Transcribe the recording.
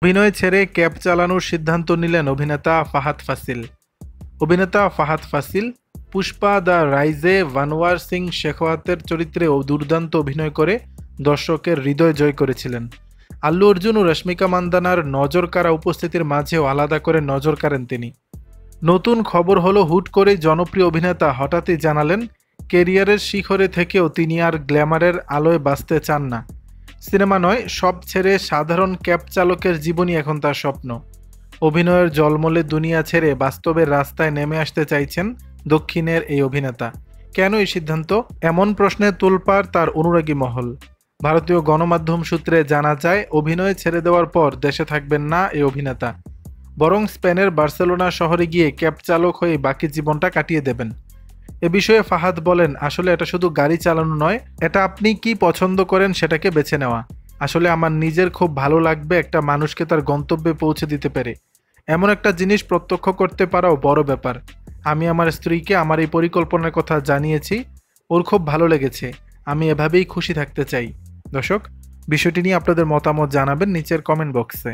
অভিনয় ছেড়ে ক্যাব চালানোর সিদ্ধান্ত নিলেন অভিনেতা ফাহাদ ফাসিল। অভিনেতা ফাহাদ ফাসিল পুষ্পা দ্য রাইজে ভানওয়ার সিং শেখাওয়াতের চরিত্রেও দুর্দান্ত অভিনয় করে দর্শকের হৃদয় জয় করেছিলেন। আল্লু অর্জুন ও রশ্মিকা মান্দানার নজর কাড়া উপস্থিতির মাঝেও আলাদা করে নজর কাড়েন তিনি। নতুন খবর হলো, হুট করে জনপ্রিয় অভিনেতা হঠাৎই জানালেন কেরিয়ারের শিখরে থেকেও তিনি আর গ্ল্যামারের আলোয় বাঁচতে চান না। সিনেমা নয়, সব ছেড়ে সাধারণ ক্যাব চালকের জীবনই এখন তার স্বপ্ন। অভিনয়ের জলমলে দুনিয়া ছেড়ে বাস্তবের রাস্তায় নেমে আসতে চাইছেন দক্ষিণের এই অভিনেতা। কেন এই সিদ্ধান্ত? এমন প্রশ্নে তোলপাড় তার অনুরাগী মহল। ভারতীয় গণমাধ্যম সূত্রে জানা যায়, অভিনয় ছেড়ে দেওয়ার পর দেশে থাকবেন না এই অভিনেতা, বরং স্পেনের বার্সেলোনা শহরে গিয়ে ক্যাব চালক হয়ে বাকি জীবনটা কাটিয়ে দেবেন। এ বিষয়ে ফাহাদ বলেন, আসলে এটা শুধু গাড়ি চালানো নয়, এটা আপনি কি পছন্দ করেন সেটাকে বেছে নেওয়া। আসলে আমার নিজের খুব ভালো লাগবে একটা মানুষকে তার গন্তব্যে পৌঁছে দিতে পেরে। এমন একটা জিনিস প্রত্যক্ষ করতে পারাও বড় ব্যাপার। আমি আমার স্ত্রীকে আমার এই পরিকল্পনার কথা জানিয়েছি, ওর খুব ভালো লেগেছে। আমি এভাবেই খুশি থাকতে চাই। দর্শক, বিষয়টি নিয়ে আপনাদের মতামত জানাবেন নিচের কমেন্ট বক্সে।